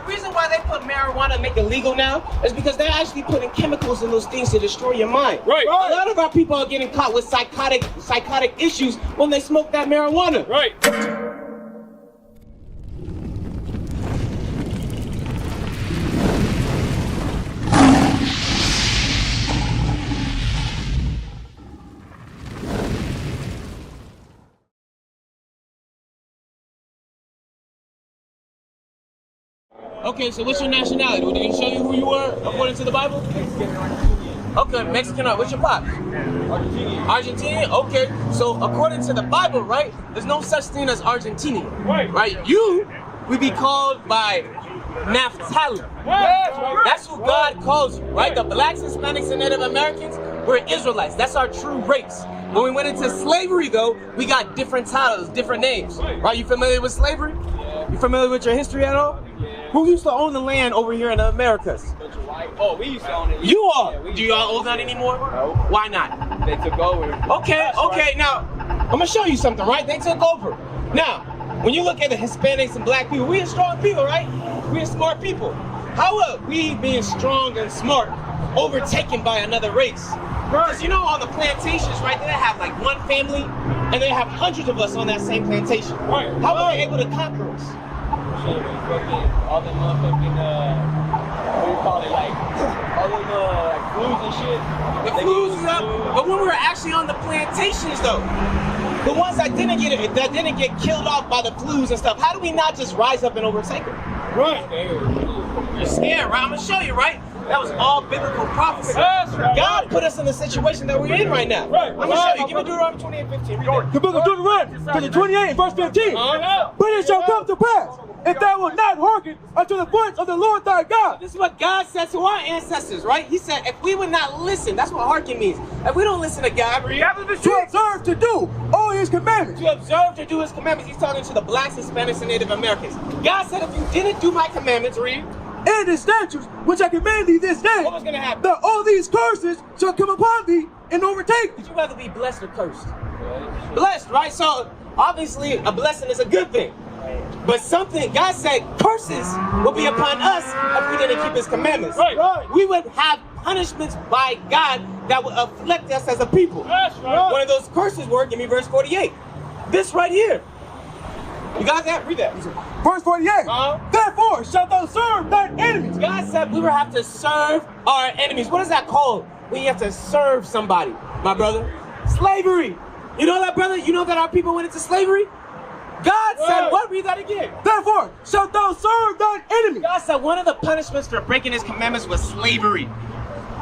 reason why they put marijuana and make it legal now is because they're actually putting chemicals in those things to destroy your mind. Right. A lot of our people are getting caught with psychotic issues when they smoke that marijuana. Right. Okay, so what's your nationality? Did he show you who you were according to the Bible? Okay, Mexican. What's your pop? Argentinian. Argentinian? Okay, so according to the Bible, right, there's no such thing as Argentinian. Right. You would be called by Naphtali. That's who God calls you, right? The blacks, Hispanics, and Native Americans, we're Israelites. That's our true race. When we went into slavery, though, we got different titles, different names. Right? You familiar with slavery? Yeah. You familiar with your history at all? Yeah. Who used to own the land over here in the Americas? Oh, we used to own it. You are. Yeah, Do y'all own that anymore? No. Why not? They took over. Okay. Now, I'm gonna show you something, right? They took over. Now, when you look at the Hispanics and black people, we are strong people, right? We are smart people. How are we being strong and smart overtaken by another race? Because you know on the plantations, right, they have like one family and they have hundreds of us on that same plantation. Right. How were they able to conquer us? All the motherfucking, what do you call it, like, all them, like, flus and shit. The flus is up, but when we were actually on the plantations though, the ones that didn't get killed off by the flus and stuff, how do we not just rise up and overtake them? Right. You're scared, right? I'm gonna show you, right? That was all biblical prophecy. That's right. God put us in the situation that we're in right now. Right. I'm gonna show you. Give me Deuteronomy 28:15. Read that. The book of Deuteronomy, chapter 28, verse 15. But it shall come to pass, if thou wilt not hearken unto the voice of the Lord thy God. This is what God said to our ancestors, right? He said, if we would not listen, that's what hearken means. If we don't listen to God, To observe to do all his commandments. to observe to do his commandments, he's talking to the blacks, Hispanics, and Native Americans. God said, if you didn't do my commandments, read, And his statutes, which I command thee this day, what was gonna happen? that all these curses shall come upon thee and overtake thee. Would you rather be blessed or cursed? Blessed, right? So obviously a blessing is a good thing. But something, God said curses will be upon us if we didn't keep his commandments. Right. We would have punishments by God that would afflict us as a people. That's right. One of those curses were, give me verse 48. This right here. You got that? Read that. Verse 48. Uh-huh. Therefore shalt thou serve thine enemies. God said we would have to serve our enemies. What is that called? When you have to serve somebody, my brother? Slavery. You know that, brother? You know that our people went into slavery? God said, what? Read that again. Therefore shalt thou serve thine enemies. God said one of the punishments for breaking his commandments was slavery.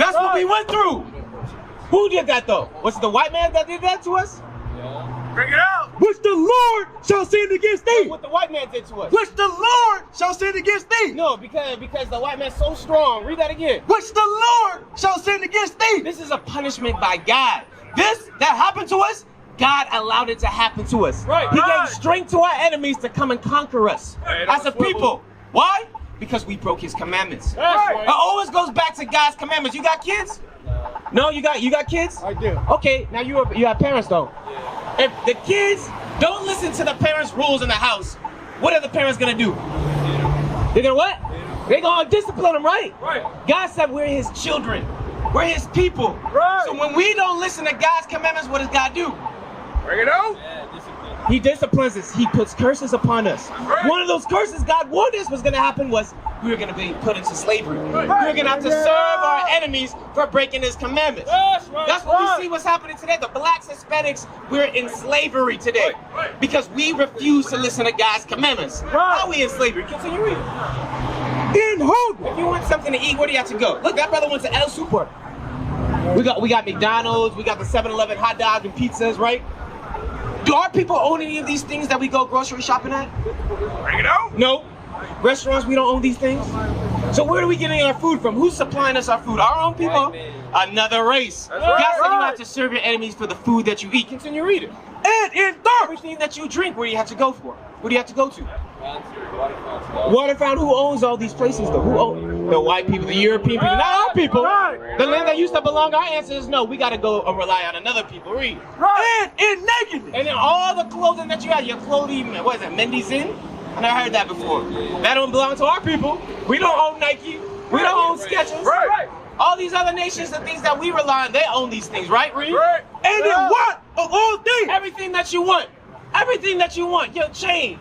That's what we went through. Who did that though? Was it the white man that did that to us? Bring it out. Which the Lord shall send against thee. What the white man did to us? Which the Lord shall send against thee. No, because the white man's so strong. Read that again. Which the Lord shall send against thee. This is a punishment by God. This that happened to us, God allowed it to happen to us. Right. He gave strength to our enemies to come and conquer us as a people. Why? Because we broke his commandments. That's right. It always goes back to God's commandments. You got kids? No, you got kids? I do. Okay, now you have parents though. If the kids don't listen to the parents' rules in the house, what are the parents gonna do? They're gonna what? They're gonna discipline them, right? Right. God said we're his children. We're his people. Right. So when we don't listen to God's commandments, what does God do? Bring it out. Yeah, discipline. He disciplines us. He puts curses upon us. Right. One of those curses God warned us was going to happen was we were going to be put into slavery. We were going to have to serve our enemies for breaking his commandments. That's right. That's what we see what's happening today. The blacks, Hispanics, we're in slavery today because we refuse to listen to God's commandments. How are we in slavery? Continue reading. In hunger. If you want something to eat, where do you have to go? Look, that brother went to El Super. We got McDonald's, we got the 7-Eleven hot dog and pizzas, right? Do our people own any of these things that we go grocery shopping at? Bring it out. No. Restaurants, we don't own these things. So where are we getting our food from? Who's supplying us our food? Our own people? Another race. God said you have to serve your enemies for the food that you eat. Continue reading. And in thirst. Everything that you drink, where do you have to go for? Where do you have to go to? Water fountain. Who owns all these places though? Who owns? The white people, the European people, not our people. The land that used to belong to our ancestors. No, we got to go and rely on another people. Read. And in nakedness. And then all the clothing that you have, your clothing, what is it, Mendy's in? I never heard that before. That don't belong to our people. We don't own Nike. We don't own Skechers. Right. All these other nations, the things that we rely on, they own these things, right, Reed? Right. And then what of all things? Everything that you want. Everything that you want. Your chain,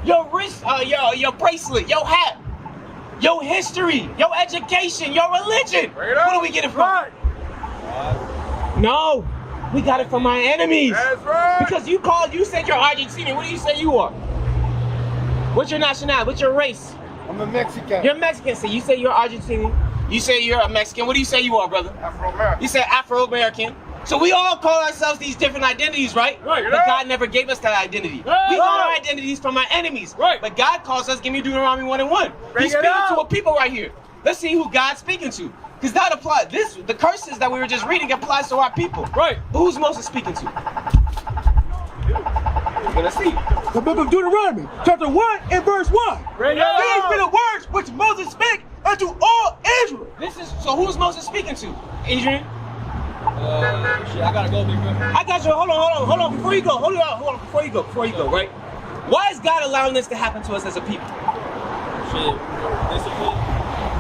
your wrist, your bracelet, your hat, your history, your education, your religion. Where do we get it from? Right. No, we got it from our enemies. That's right. Because you said you're Argentinian. What do you say you are? What's your nationality? What's your race? I'm a Mexican. You're Mexican. So you say you're Argentinian. You say you're a Mexican. What do you say you are, brother? Afro-American. You say Afro-American. So we all call ourselves these different identities, right? Right. But God never gave us that identity. Right. We got our identities from our enemies. Right. But God calls us, give me Deuteronomy 1:1. Bring He's it speaking out. to a people right here. Let's see who God's speaking to. Because that applies. The curses that we were just reading applies to our people. Right. Who's Moses speaking to? We're gonna see. The book of Deuteronomy, chapter 1 and verse 1. Bring it out. These be the words which Moses spake unto all Israel. So who's Moses speaking to? Adrian? Shit, I gotta go, big bro. I got you. Hold on. Before you go, before you go, right? Why is God allowing this to happen to us as a people? Shit, discipline.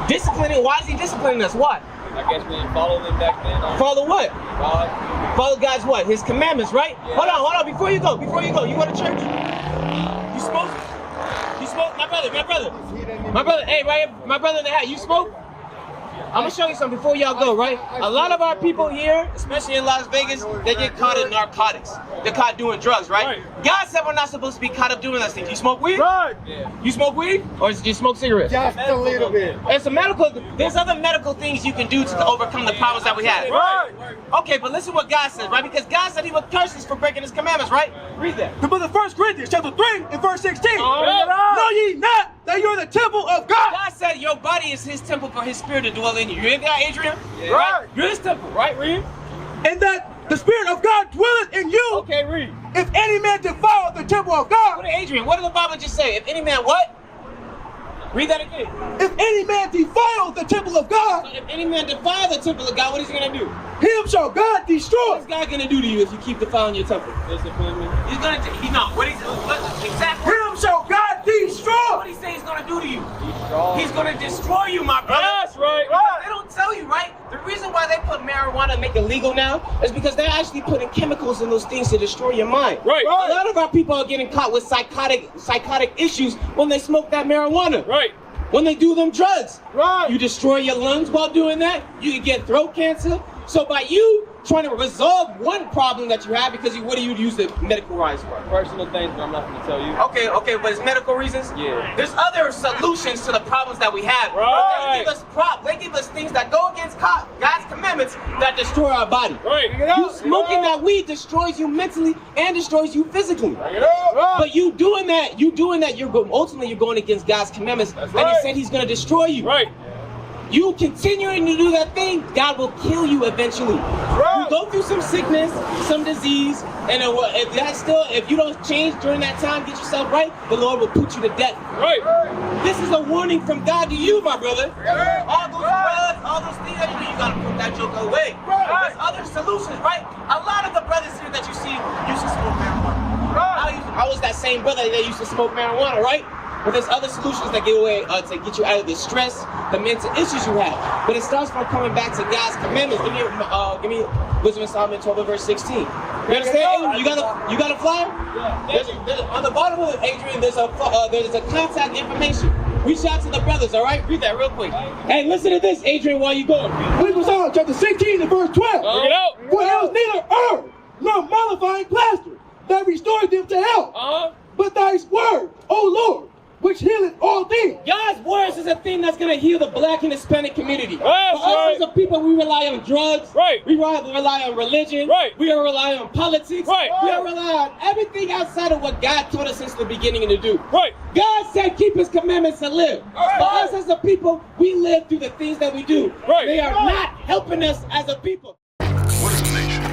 Disciplining? Why is he disciplining us? Why? I guess we didn't follow them back then. Follow what? God. Follow God's what? His commandments, right? Yeah. Hold on. Before you go, you go to church? You smoke? You smoke? My brother. Hey, right here, my brother in the hat. You smoke? I'm gonna show you something before y'all go, right? A lot of our people here, especially in Las Vegas, they get caught in narcotics. They're caught doing drugs, right? God said we're not supposed to be caught up doing those things. You smoke weed? Right. Yeah. You smoke weed? Or do you smoke cigarettes? Just a little bit. There's other medical things you can do to overcome the problems that we have. Right. Okay, but listen what God says, right? Because God said he would curse us for breaking his commandments, right? Read that. The book of 1 Corinthians, chapter 3 and verse 16. Right. Know ye not that you're the temple of God? God said your body is his temple for his spirit to dwell in you. You hear that, Adrian? Yeah. Right. You're his temple, right, Reed? And that the Spirit of God dwelleth in you. Okay, read. If any man defile the temple of God, What did Adrian, what did the Bible just say? If any man what? Read that again. if any man defile the temple of So God, if any man defile the temple of God, what is he going to do? him shall God destroy. What's God going to do to you if you keep defiling your temple? Discipline me. He's going to, exactly. Him shall God destroy. What he say he's going to do to you? Be strong. He's going to destroy you, my brother. That's right. They don't tell you, right? The reason why they put marijuana and make it legal now is because they're actually putting chemicals in those things to destroy your mind. Right. A lot of our people are getting caught with psychotic issues when they smoke that marijuana. Right. When they do them drugs. Right. You destroy your lungs while doing that. You can get throat cancer. So by you trying to resolve one problem that you have, because what do you use the medical rights for? Personal things, but I'm not gonna tell you. Okay, but it's medical reasons? Yeah. There's other solutions to the problems that we have. Right. But they give us things that go against God's commandments that destroy our body. Right. You smoking that weed destroys you mentally and destroys you physically. Right. But you doing that, ultimately you're going against God's commandments. And he right. said he's going to destroy you. Right. You continuing to do that thing, God will kill you eventually. Right. You go through some sickness, some disease, and if you don't change during that time, get yourself right, the Lord will put you to death. Right. This is a warning from God to you, my brother. Right. All those drugs, all those things that you do, you gotta put that joke away. Right. There's other solutions, right? A lot of the brothers here that you see used to smoke marijuana. Right. I was that same brother that used to smoke marijuana, right? But there's other solutions that get away to get you out of the stress, the mental issues you have. But it starts from coming back to God's commandments. Give me Wisdom of Solomon 12 and verse 16. You understand? You got a flyer? Yeah. On the bottom of it, Adrian, there's a contact information. Reach out to the brothers, all right? Read that real quick. Hey, listen to this, Adrian, while you go. Book of Psalms, chapter 16 and verse 12. Bring it out. For there was neither herb nor mollifying plaster that restored them to health, but thy word, O Lord, which healeth all things. God's words is a thing that's going to heal the black and Hispanic community. That's For us right. as a people, we rely on drugs. Right. We rely on religion. Right. We rely on politics. Right. We rely on everything outside of what God told us since the beginning to do. Right. God said keep his commandments and live. Right. For us as a people, we live through the things that we do. Right. They are not helping us as a people. What is a nation?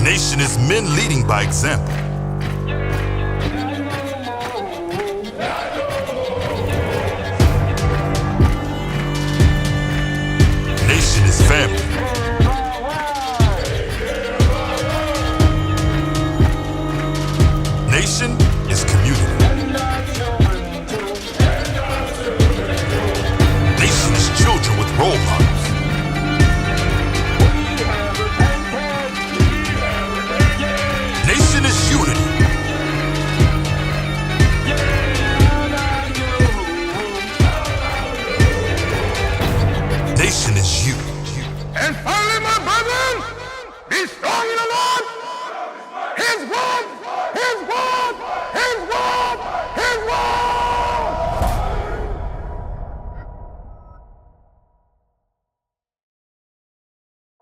Nation is men leading by example. Nation is family. role models. Nation is unity. Nation is you. And finally, my brethren, be strong in the Lord. His word, His word, His word.